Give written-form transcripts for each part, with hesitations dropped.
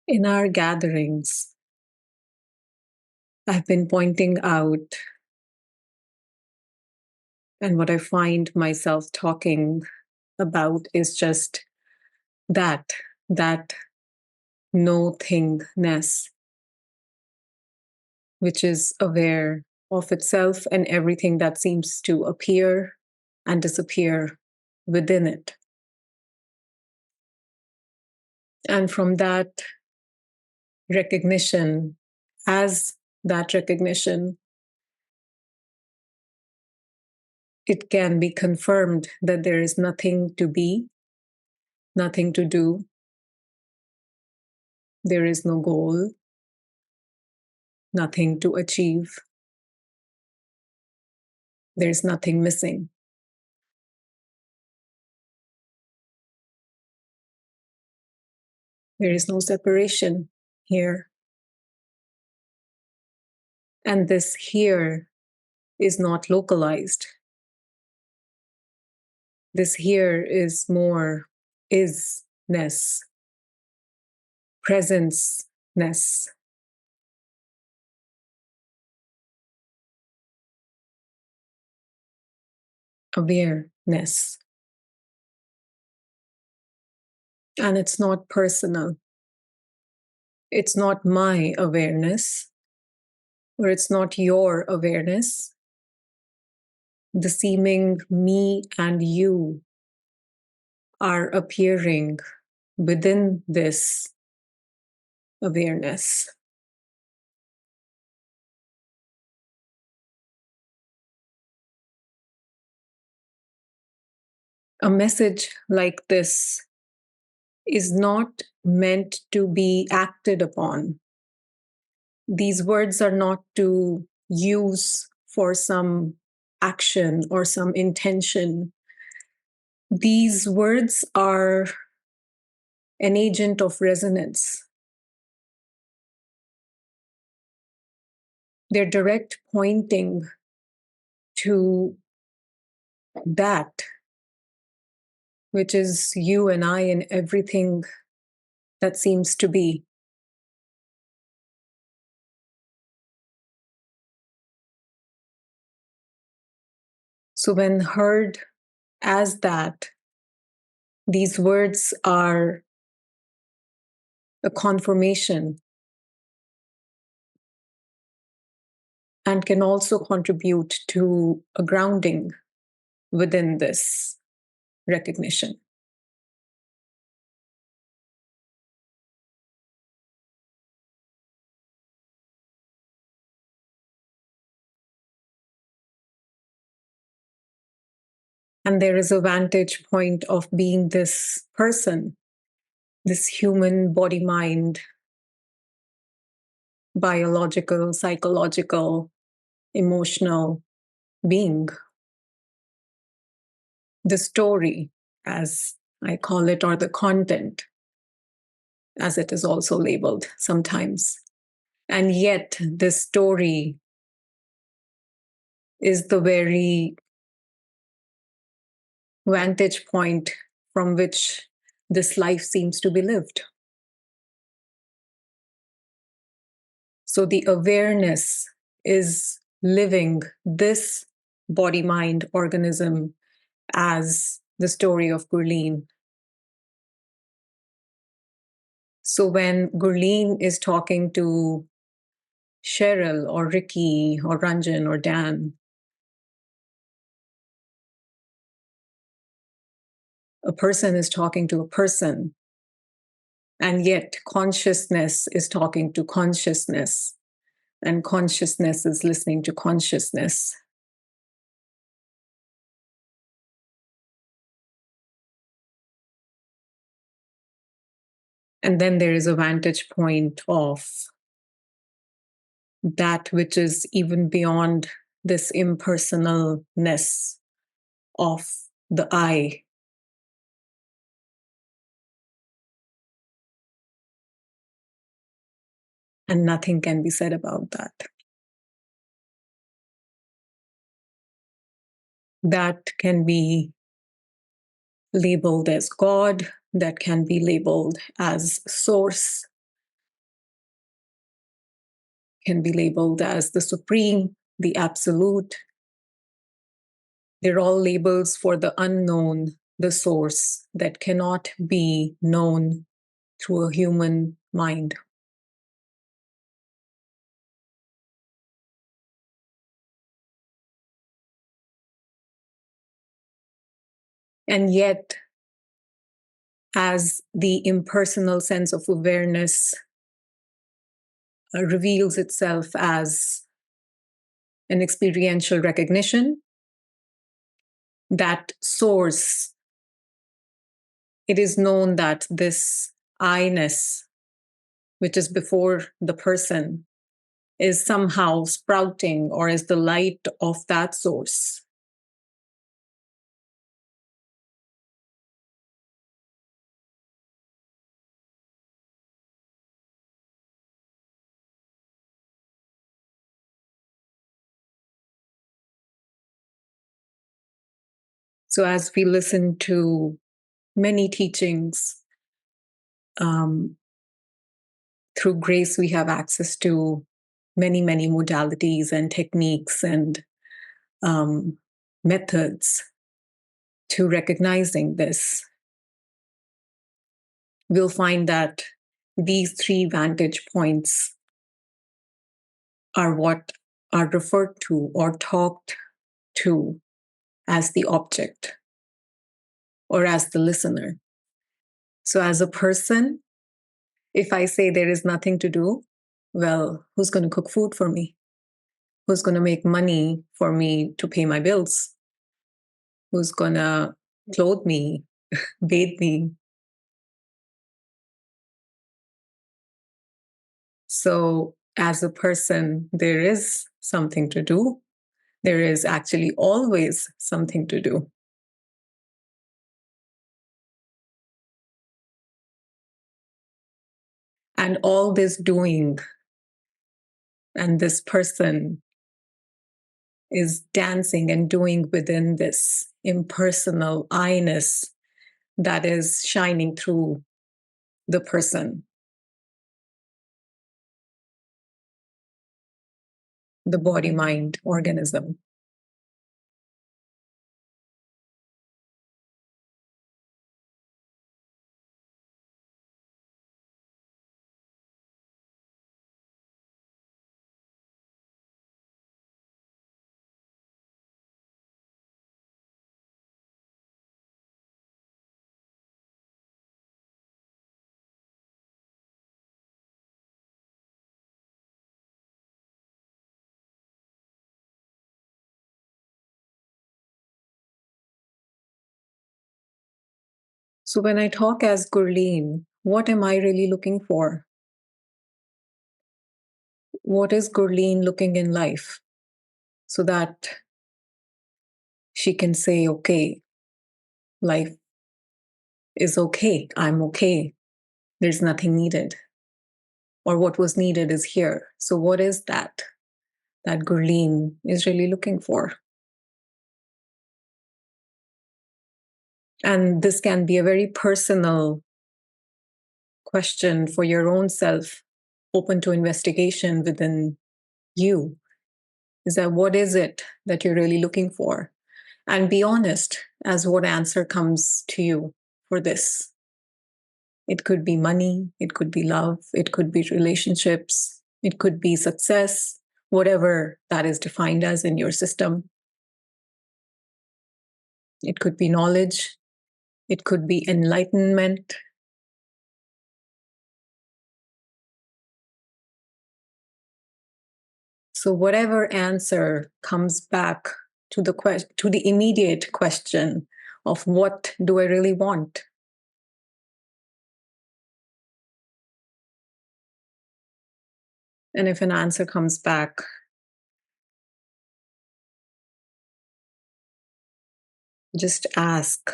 In our gatherings, I've been pointing out, and what I find myself talking about is just that no thingness, which is aware of itself and everything that seems to appear and disappear within it. And from that recognition, as that recognition, it can be confirmed that there is nothing to be, nothing to do. There is no goal, nothing to achieve. There's nothing missing. There is no separation here. And this here is not localized. This here is more isness, presence-ness. Aware-ness. And it's not personal. It's not my awareness, or it's not your awareness. The seeming me and you are appearing within this awareness. A message like this is not meant to be acted upon. These words are not to use for some action or some intention. These words are an agent of resonance. They're direct pointing to that which is you and I and everything that seems to be. So when heard as that, these words are a confirmation and can also contribute to a grounding within this recognition. And there is a vantage point of being this person, this human body-mind, biological, psychological, emotional being. The story, as I call it, or the content, as it is also labeled sometimes. And yet, this story is the very vantage point from which this life seems to be lived. So the awareness is living this body-mind organism as the story of Gurleen. So when Gurleen is talking to Cheryl or Ricky or Ranjan or Dan, a person is talking to a person, and yet consciousness is talking to consciousness, and consciousness is listening to consciousness. And then there is a vantage point of that which is even beyond this impersonalness of the I. And nothing can be said about that. That can be labeled as God, that can be labeled as source, can be labeled as the supreme, the absolute. They're all labels for the unknown, the source that cannot be known through a human mind. And yet, as the impersonal sense of awareness reveals itself as an experiential recognition, that source, it is known that this I-ness, which is before the person, is somehow sprouting or is the light of that source. So as we listen to many teachings, through grace, we have access to many, many modalities and techniques and methods to recognizing this. We'll find that these three vantage points are what are referred to or talked to as the object or as the listener. So, as a person, if I say there is nothing to do, well, who's going to cook food for me? Who's going to make money for me to pay my bills? Who's going to clothe me, bathe me? So, as a person, there is something to do. There is actually always something to do. And all this doing and this person is dancing and doing within this impersonal I-ness that is shining through the person, the body-mind organism. So when I talk as Gurleen, what am I really looking for? What is Gurleen looking in life so that she can say, okay, life is okay, I'm okay, there's nothing needed, or what was needed is here. So what is that Gurleen is really looking for? And this can be a very personal question for your own self, open to investigation within you. Is that what is it that you're really looking for? And be honest as what answer comes to you for this. It could be money, it could be love, it could be relationships, it could be success, whatever that is defined as in your system. It could be knowledge, it could be enlightenment. So whatever answer comes back to the immediate question of what do I really want? And if an answer comes back, just ask.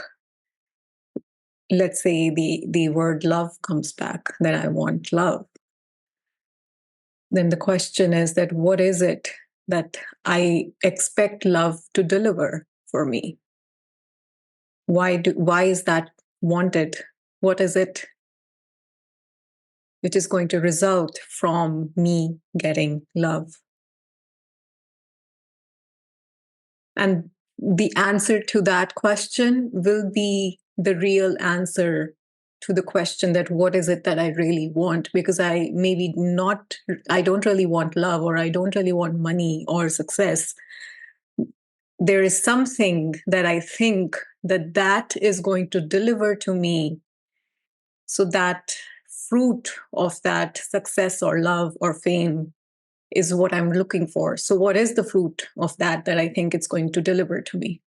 Let's say the word love comes back, then I want love. Then the question is that what is it that I expect love to deliver for me? Why is that wanted? What is it which is going to result from me getting love. And the answer to that question will be the real answer to the question that what is it that I really want? Because I don't really want love, or I don't really want money or success. There is something that I think that is going to deliver to me, so that fruit of that success or love or fame is what I'm looking for. So what is the fruit of that I think it's going to deliver to me?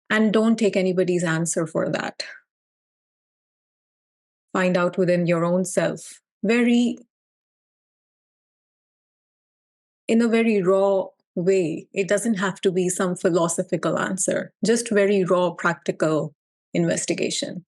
And don't take anybody's answer for that. Find out within your own self, in a very raw way. It doesn't have to be some philosophical answer, just very raw, practical investigation.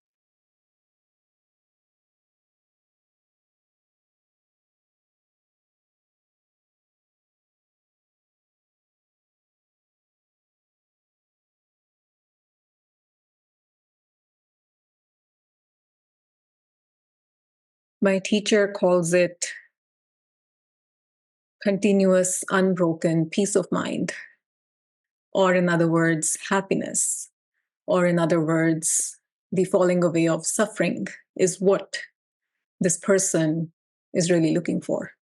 My teacher calls it continuous, unbroken peace of mind, or in other words, happiness, or in other words, the falling away of suffering is what this person is really looking for.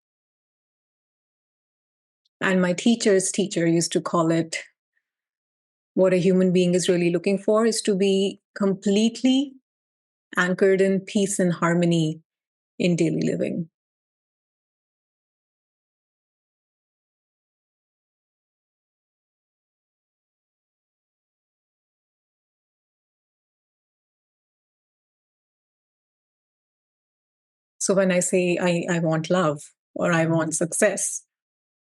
And my teacher's teacher used to call it, what a human being is really looking for is to be completely anchored in peace and harmony in daily living. So when I say I want love, or I want success,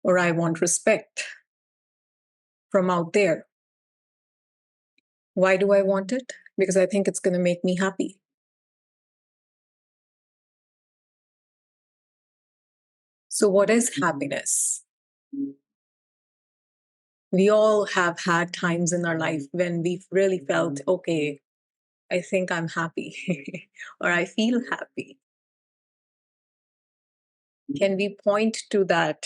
or I want respect from out there, why do I want it? Because I think it's going to make me happy. So what is happiness? We all have had times in our life when we've really felt, okay, I think I'm happy, or I feel happy. Can we point to that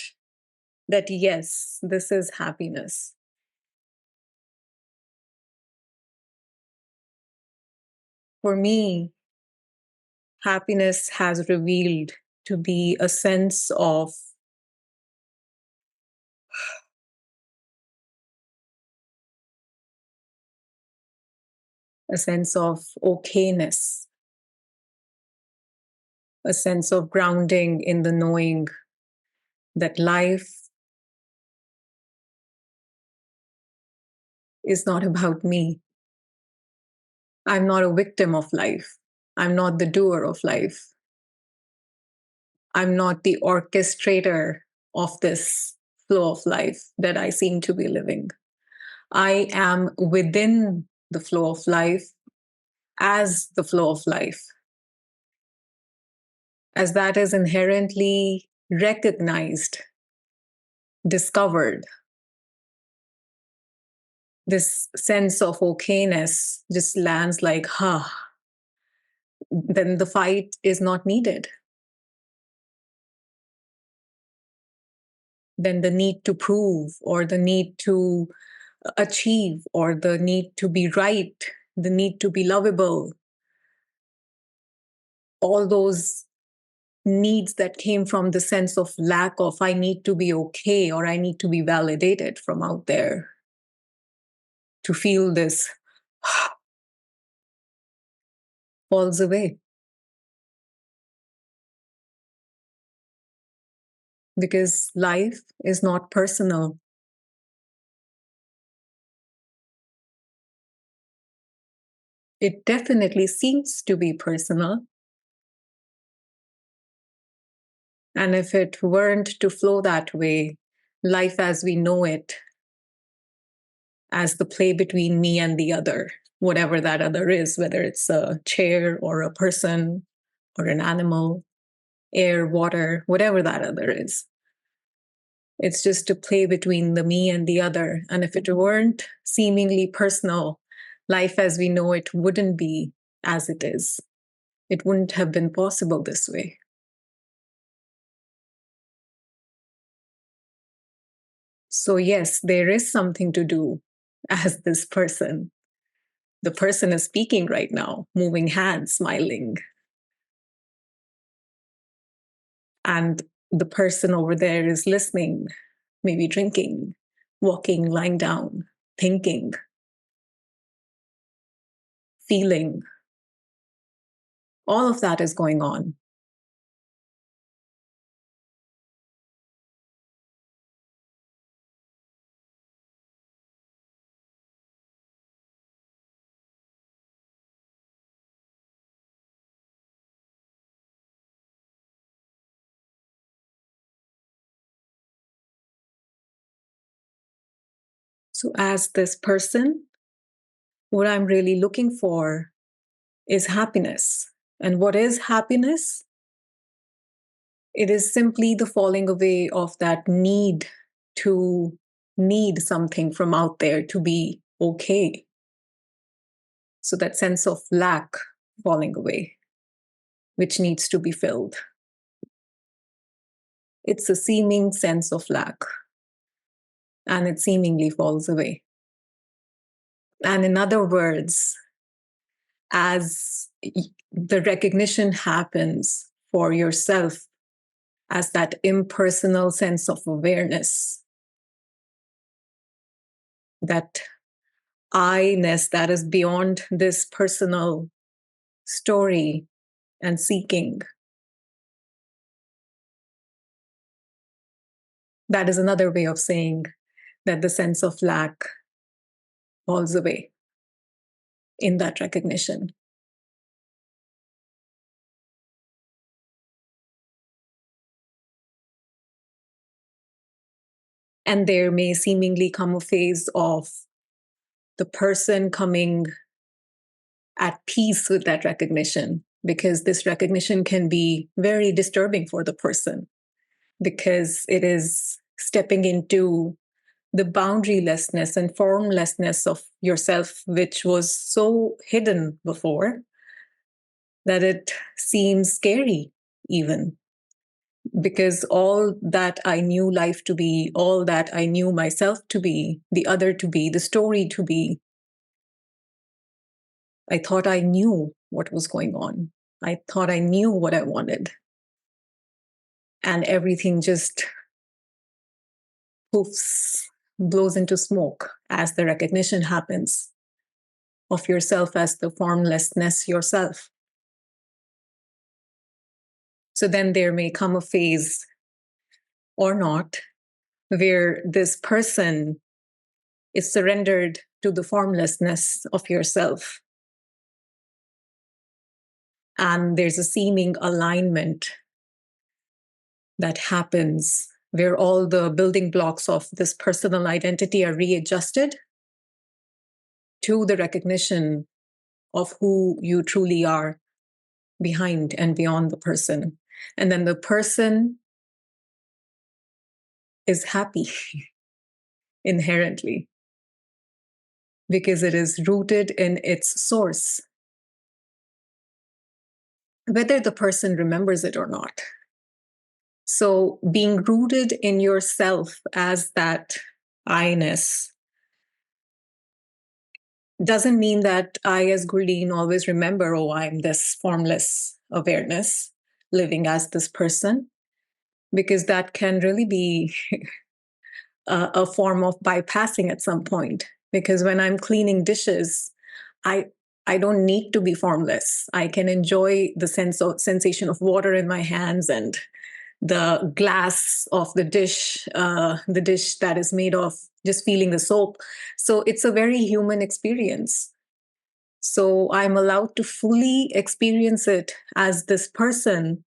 yes, this is happiness? For me, happiness has revealed to be a sense of okayness, a sense of grounding in the knowing that life is not about me. I'm not a victim of life. I'm not the doer of life. I'm not the orchestrator of this flow of life that I seem to be living. I am within the flow of life as the flow of life, as that is inherently recognized, discovered. This sense of okayness just lands like, then the fight is not needed. Then the need to prove, or the need to achieve, or the need to be right, the need to be lovable, all those needs that came from the sense of lack of, I need to be okay, or I need to be validated from out there to feel this, falls away. Because life is not personal. It definitely seems to be personal. And if it weren't to flow that way, life as we know it, as the play between me and the other, whatever that other is, whether it's a chair or a person or an animal, air, water, whatever that other is, It's just a play between the me and the other. And if it weren't seemingly personal, life as we know it wouldn't be as it is. It wouldn't have been possible this way. So, yes, there is something to do as this person. The person is speaking right now, moving hands, smiling. And the person over there is listening, maybe drinking, walking, lying down, thinking, feeling. All of that is going on. So, as this person, what I'm really looking for is happiness. And what is happiness? It is simply the falling away of that need to need something from out there to be okay. So, that sense of lack falling away, which needs to be filled. It's a seeming sense of lack, and it seemingly falls away. And in other words, as the recognition happens for yourself as that impersonal sense of awareness, that I-ness that is beyond this personal story and seeking. That is another way of saying that the sense of lack falls away in that recognition. And there may seemingly come a phase of the person coming at peace with that recognition, because this recognition can be very disturbing for the person, because it is stepping into the boundarylessness and formless-ness of yourself, which was so hidden before that it seems scary, even. Because all that I knew life to be, all that I knew myself to be, the other to be, the story to be, I thought I knew what was going on. I thought I knew what I wanted. And everything just poofs, blows into smoke as the recognition happens of yourself as the formless-ness yourself. So then there may come a phase, or not, where this person is surrendered to the formless-ness of yourself. And there's a seeming alignment that happens where all the building blocks of this personal identity are readjusted to the recognition of who you truly are behind and beyond the person. And then the person is happy inherently because it is rooted in its source, whether the person remembers it or not. So being rooted in yourself as that I-ness doesn't mean that I, as Gurleen, always remember, oh, I'm this formless awareness living as this person, because that can really be a form of bypassing at some point. Because when I'm cleaning dishes, I don't need to be formless. I can enjoy the sensation of water in my hands and the glass of the dish that is made of just feeling the soap. So it's a very human experience. So I'm allowed to fully experience it as this person,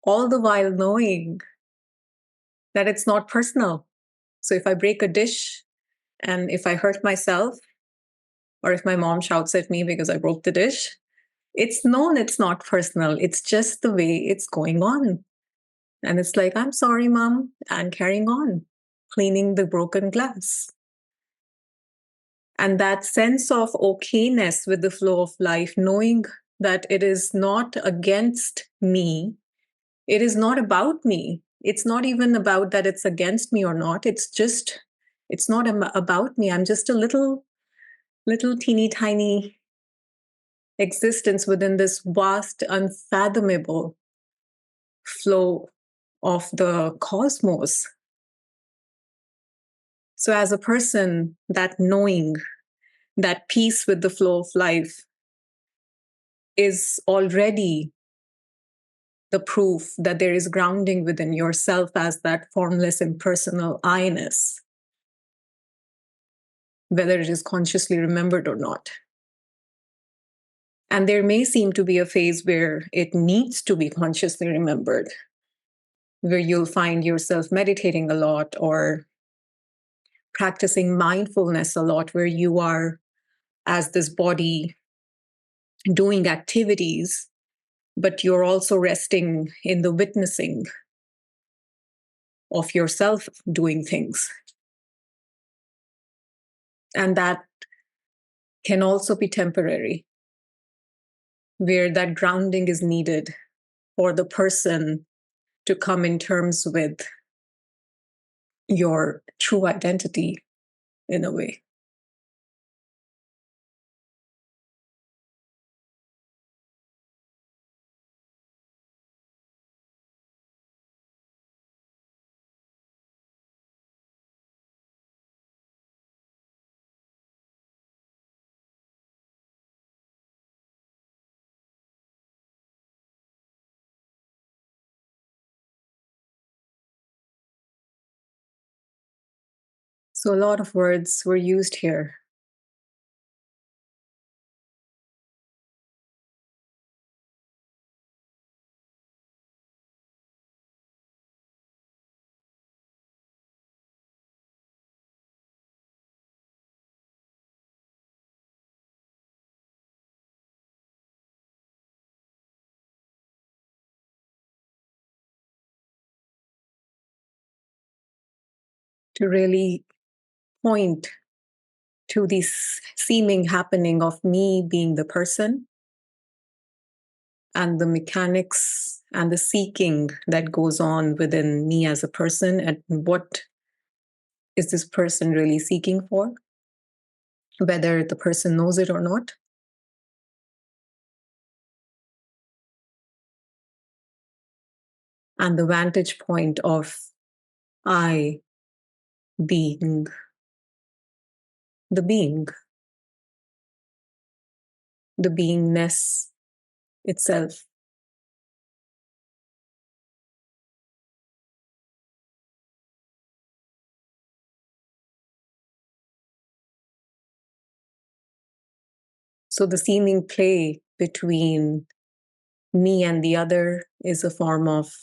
all the while knowing that it's not personal. So if I break a dish and if I hurt myself, or if my mom shouts at me because I broke the dish, it's known it's not personal. It's just the way it's going on. And it's like, I'm sorry, mom, and carrying on, cleaning the broken glass. And that sense of okayness with the flow of life, knowing that it is not against me, it is not about me. It's not even about that it's against me or not. It's not about me. I'm just a little teeny tiny existence within this vast, unfathomable flow of the cosmos. So, as a person, that knowing, that peace with the flow of life is already the proof that there is grounding within yourself as that formless, impersonal I-ness, whether it is consciously remembered or not. And there may seem to be a phase where it needs to be consciously remembered, where you'll find yourself meditating a lot or practicing mindfulness a lot, where you are, as this body, doing activities, but you're also resting in the witnessing of yourself doing things. And that can also be temporary, where that grounding is needed for the person to come in terms with your true identity in a way. So a lot of words were used here. To really point to this seeming happening of me being the person and the mechanics and the seeking that goes on within me as a person, and what is this person really seeking for, whether the person knows it or not. And the vantage point of I being the being, the beingness itself. So the seeming play between me and the other is a form of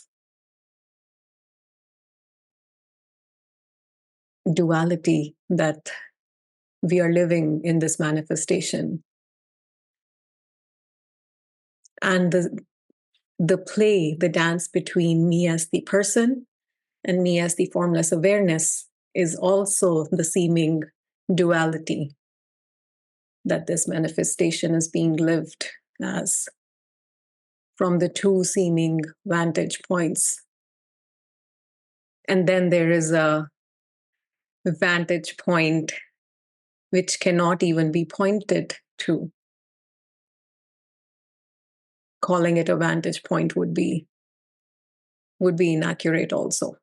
duality that we are living in this manifestation. And the play, the dance between me as the person and me as the formless awareness is also the seeming duality that this manifestation is being lived as, from the two seeming vantage points. And then there is a vantage point which cannot even be pointed to. Calling it a vantage point would be inaccurate also.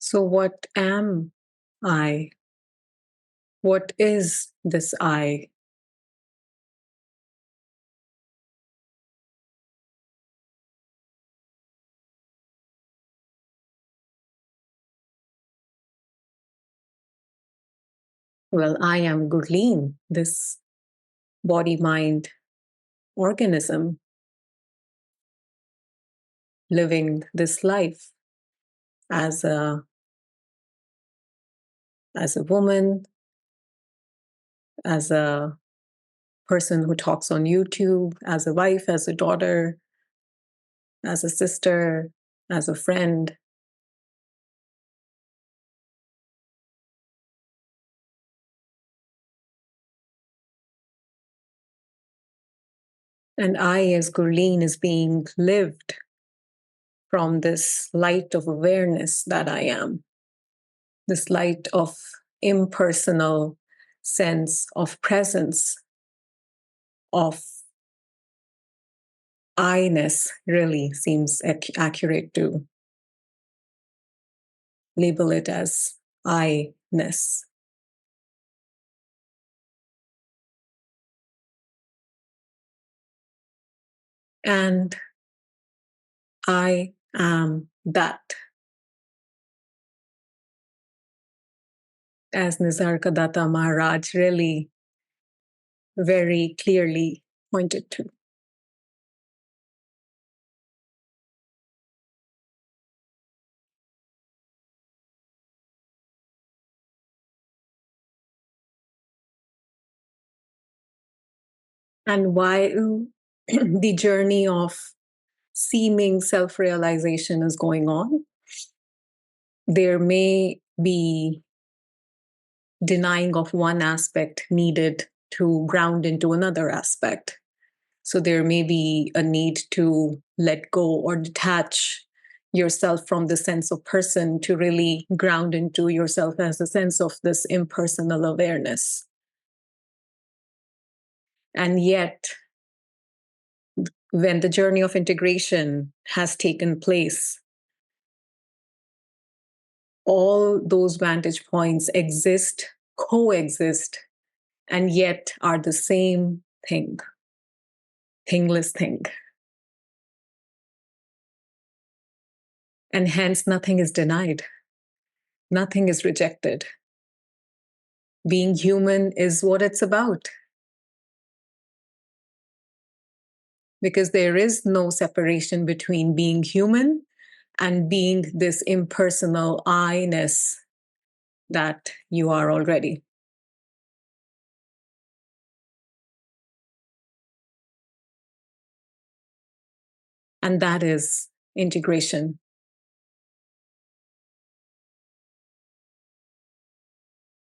So, what am I? What is this I? Well, I am Gurleen, this body mind organism living this life as a woman, as a person who talks on YouTube, as a wife, as a daughter, as a sister, as a friend. And I, as Gurleen, is being lived from this light of awareness that I am, this light of impersonal sense of presence, of I-ness, really seems accurate to label it as I-ness. And I am that, as Nisargadatta Maharaj really very clearly pointed to. And while the journey of seeming self-realization is going on, there may be denying of one aspect needed to ground into another aspect. So there may be a need to let go or detach yourself from the sense of person to really ground into yourself as a sense of this impersonal awareness. And yet, when the journey of integration has taken place, all those vantage points exist, coexist, and yet are the same thing, thingless thing. And hence, nothing is denied, nothing is rejected. Being human is what it's about. Because there is no separation between being human and being this impersonal I-ness that you are already. And that is integration.